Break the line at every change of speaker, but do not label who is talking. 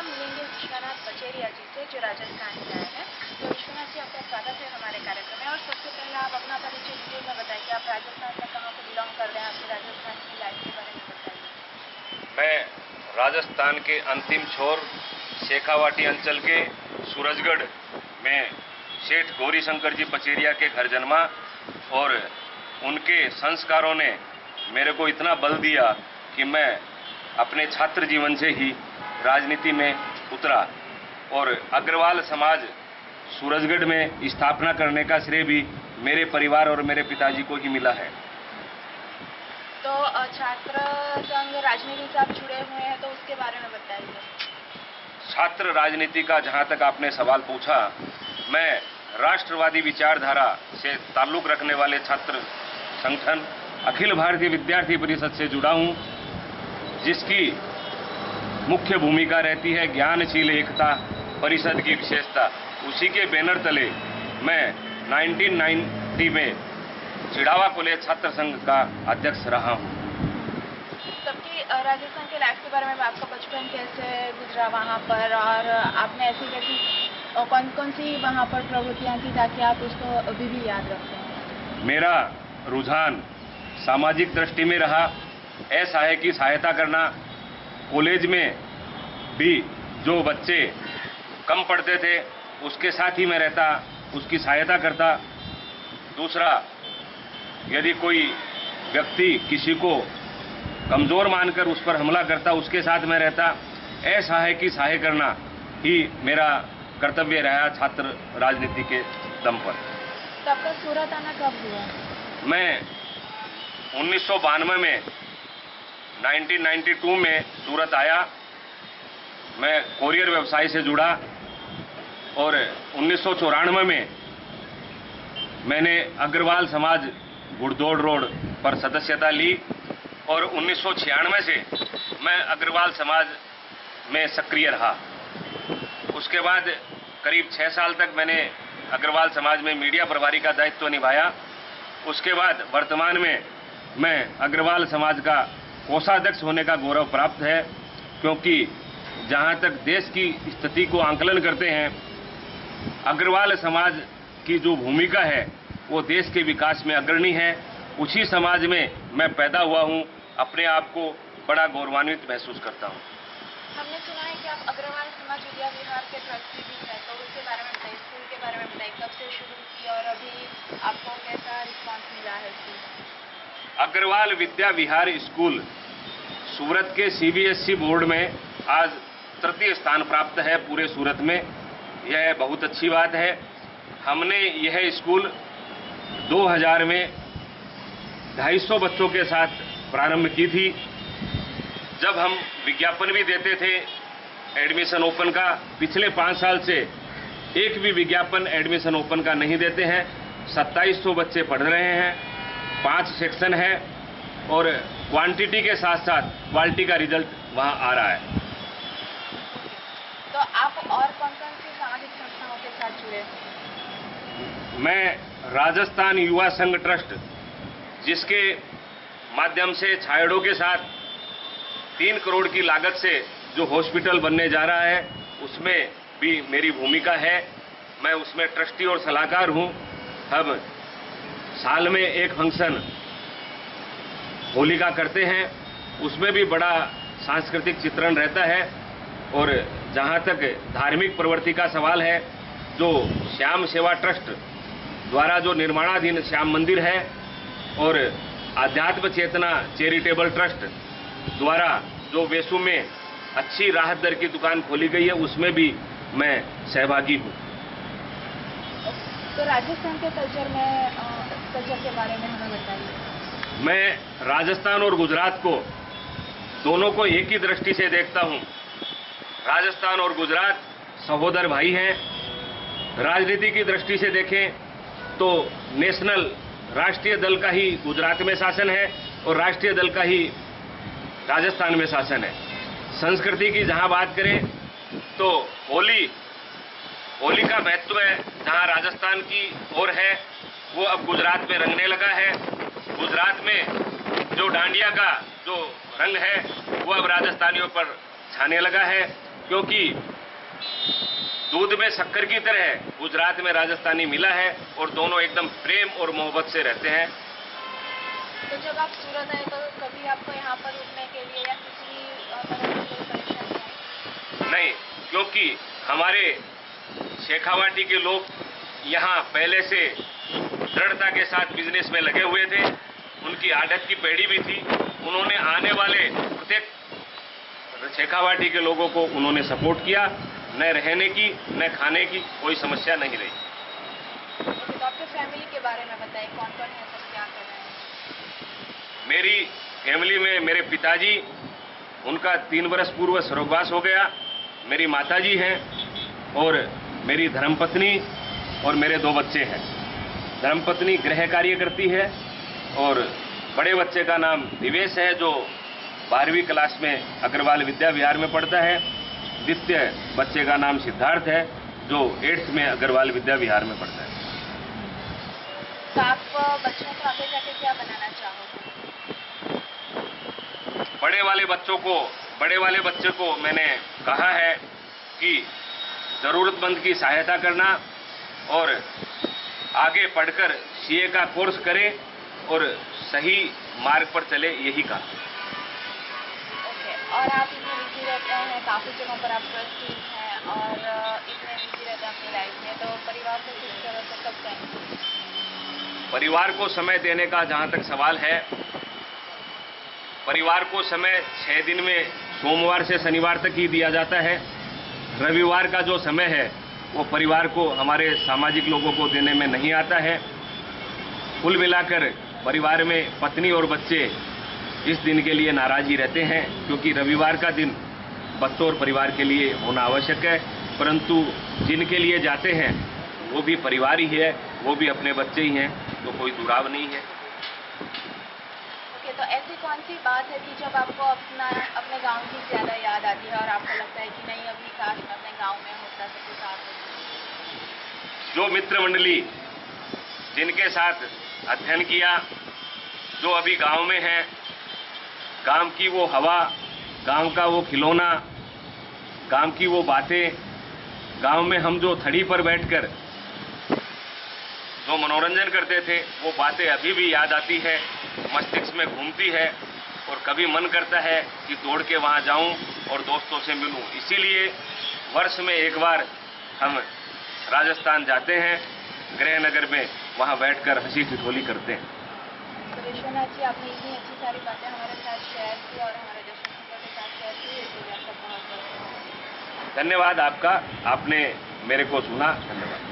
हम मिलेंगे विश्वनाथ पचेरिया जी से, जो राजस्थान से आए हैं। तो विश्वनाथ जी, आपका स्वागत है हमारे कार्यक्रम में। और सबसे पहले आप अपना परिचय डिटेल में बताइए, आप राजस्थान में कहाँ से बिलोंग कर रहे हैं, आपकी राजस्थान की लाइफ के बारे में बताइए।
मैं राजस्थान के अंतिम छोर शेखावाटी अंचल के सूरजगढ़ में सेठ गौरी शंकर जी पचेरिया के घर जन्मा, और उनके संस्कारों ने मेरे को इतना बल दिया कि मैं अपने छात्र जीवन से ही राजनीति में उतरा, और अग्रवाल समाज सूरजगढ़ में स्थापना करने का श्रेय भी मेरे परिवार और मेरे पिताजी को ही मिला है।
तो छात्र संघ राजनीति से आप जुड़े हुए हैं, तो उसके बारे में बताइए।
छात्र राजनीति का जहां तक आपने सवाल पूछा, मैं राष्ट्रवादी विचारधारा से ताल्लुक रखने वाले छात्र संगठन अखिल भारतीय विद्यार्थी परिषद से जुड़ा हूं, जिसकी मुख्य भूमिका रहती है ज्ञानशील एकता परिषद की विशेषता। उसी के बैनर तले मैं 1990 में चिड़ावा कॉलेज छात्र संघ का अध्यक्ष रहा हूं।
सबकी राजस्थान के लाइफ के बारे में, आपका बचपन कैसे गुजरा वहाँ पर, और आपने ऐसी कैसी कौन कौन सी वहाँ पर प्रवृत्तियाँ की ताकि आप उसको अभी भी याद रखते हैं?
मेरा रुझान सामाजिक दृष्टि में रहा। असहाय की सहायता करना, कॉलेज में भी जो बच्चे कम पढ़ते थे उसके साथ ही मैं रहता, उसकी सहायता करता। दूसरा, यदि कोई व्यक्ति किसी को कमज़ोर मानकर उस पर हमला करता, उसके साथ मैं रहता। असहाय की सहाय करना ही मेरा कर्तव्य रहा छात्र राजनीति के दम पर।
तो आपका सूरत आना कब हुआ?
मैं 1992 में 1992 में सूरत आया। मैं कोरियर व्यवसाय से जुड़ा, और 1994 में मैंने अग्रवाल समाज गुड़दौड़ रोड पर सदस्यता ली, और 1996 से मैं अग्रवाल समाज में सक्रिय रहा। उसके बाद करीब 6 साल तक मैंने अग्रवाल समाज में मीडिया प्रभारी का दायित्व निभाया। उसके बाद वर्तमान में मैं अग्रवाल समाज का कोषाध्यक्ष होने का गौरव प्राप्त है, क्योंकि जहां तक देश की स्थिति को आंकलन करते हैं, अग्रवाल समाज की जो भूमिका है वो देश के विकास में अग्रणी है। उसी समाज में मैं पैदा हुआ हूं, अपने आप को बड़ा गौरवान्वित महसूस करता हूं।
हमने सुना है कि आप अग्रवाल समाज विद्या विहार के ट्रस्टी भी हैं, तो उसके बारे में बताइए, स्कूल के बारे में बताइए, कब से शुरू की और अभी आपको कैसा रिस्पॉन्स मिला है स्कूल में?
अग्रवाल विद्या विहार स्कूल सूरत के CBSE बोर्ड में आज तृतीय स्थान प्राप्त है पूरे सूरत में। यह बहुत अच्छी बात है। हमने यह स्कूल 2000 में 250 बच्चों के साथ प्रारंभ की थी। जब हम विज्ञापन भी देते थे एडमिशन ओपन का, पिछले 5 साल से एक भी विज्ञापन एडमिशन ओपन का नहीं देते हैं। 2700 बच्चे पढ़ रहे हैं, 5 सेक्शन है, और क्वांटिटी के साथ साथ क्वालिटी का रिजल्ट वहां आ रहा है।
तो आप और कौन कौन सी सामाजिक संस्थाओं के साथ जुड़े हैं?
मैं राजस्थान युवा संघ ट्रस्ट, जिसके माध्यम से छायड़ों के साथ 3 करोड़ की लागत से जो हॉस्पिटल बनने जा रहा है, उसमें भी मेरी भूमिका है। मैं उसमें ट्रस्टी और सलाहकार हूं। हम साल में एक फंक्शन होली का करते हैं, उसमें भी बड़ा सांस्कृतिक चित्रण रहता है। और जहां तक धार्मिक प्रवृत्ति का सवाल है, जो श्याम सेवा ट्रस्ट द्वारा जो निर्माणाधीन श्याम मंदिर है, और आध्यात्म चेतना चैरिटेबल ट्रस्ट द्वारा जो वेसू में अच्छी राहत दर की दुकान खोली गई है, उसमें भी मैं सहभागी हूँ।
तो राजस्थान के कल्चर के बारे में हमें बताइए।
मैं राजस्थान और गुजरात को दोनों को एक ही दृष्टि से देखता हूँ। राजस्थान और गुजरात सहोदर भाई हैं। राजनीति की दृष्टि से देखें तो नेशनल राष्ट्रीय दल का ही गुजरात में शासन है, और राष्ट्रीय दल का ही राजस्थान में शासन है। संस्कृति की जहां बात करें तो होली का महत्व है, जहां राजस्थान की ओर है वो अब गुजरात में रंगने लगा है। गुजरात में जो डांडिया का जो रंग है वो अब राजस्थानियों पर छाने लगा है। क्योंकि दूध में शक्कर की तरह गुजरात में राजस्थानी मिला है और दोनों एकदम प्रेम और मोहब्बत से रहते हैं।
तो जब आप सूरत आए तो कभी आपको यहाँ पर रुकने के लिए या किसी तरह की कोई परेशानी आई?
नहीं, क्योंकि हमारे शेखावाटी के लोग यहाँ पहले से दृढ़ता के साथ बिजनेस में लगे हुए थे। उनकी आदत की पेढ़ी भी थी। उन्होंने आने वाले प्रत्येक शेखावाटी के लोगों को उन्होंने सपोर्ट किया। न रहने की न खाने की कोई समस्या नहीं रही।
तो आपके फैमिली के बारे में बताइए, कौन कौन है, सब क्या कर रहे हैं?
मेरी फैमिली में मेरे पिताजी, उनका 3 वर्ष पूर्व स्वर्गवास हो गया। मेरी माताजी हैं और मेरी धर्मपत्नी और मेरे 2 बच्चे हैं। धर्मपत्नी गृह कार्य करती है और बड़े बच्चे का नाम दिवेश है जो 12वीं क्लास में अग्रवाल विद्या विहार में पढ़ता है। द्वितीय बच्चे का नाम सिद्धार्थ है जो 8th में अग्रवाल विद्या विहार में पढ़ता है।
तो आप बच्चों को आगे जाके क्या बनाना चाहोगे?
बड़े वाले बच्चे को मैंने कहा है कि जरूरतमंद की सहायता करना और आगे पढ़कर सीए का कोर्स करे और सही मार्ग पर चले, यही कहा।
ओके, और आप इतने बिजी रहते हैं, काफ़ी जगहों पर आप ट्रस्टी हैं और इतने बिजी रहते हैं अपनी लाइफ में, तो परिवार को किस तरह से कब देंगे?
परिवार को समय देने का जहां तक सवाल है, परिवार को समय 6 दिन में सोमवार से शनिवार तक ही दिया जाता है। रविवार का जो समय है वो परिवार को, हमारे सामाजिक लोगों को देने में नहीं आता है। कुल मिलाकर परिवार में पत्नी और बच्चे इस दिन के लिए नाराज ही रहते हैं, क्योंकि रविवार का दिन बच्चों और परिवार के लिए होना आवश्यक है। परंतु जिनके लिए जाते हैं वो भी परिवार ही है, वो भी अपने बच्चे ही हैं, तो कोई दुराव नहीं है।
ओके, तो ऐसी कौन सी बात है कि जब आपको अपने गांव की ज़्यादा याद आती है और आपको लगता है कि नहीं, अभी काश मैं अपने गांव में होता तो कुछ और होता?
जो मित्र मंडली जिनके साथ अध्ययन किया, जो अभी गांव में हैं, गांव की वो हवा, गांव का वो खिलौना, गांव की वो बातें, गांव में हम जो थड़ी पर बैठकर जो मनोरंजन करते थे, वो बातें अभी भी याद आती है, मस्तिष्क में घूमती है और कभी मन करता है कि दौड़ के वहां जाऊं और दोस्तों से मिलूं। इसीलिए वर्ष में एक बार हम राजस्थान जाते हैं, गृहनगर में, वहां बैठकर हंसी ठिठोली करते हैं।
तो विश्वनाथ जी, आपने इतनी अच्छी सारी बातें हमारे साथ शेयर की और हमारे दर्शकों के साथ शेयर की, इसके लिए आपका बहुत बहुत धन्यवाद।
धन्यवाद आपका, आपने मेरे को सुना। धन्यवाद।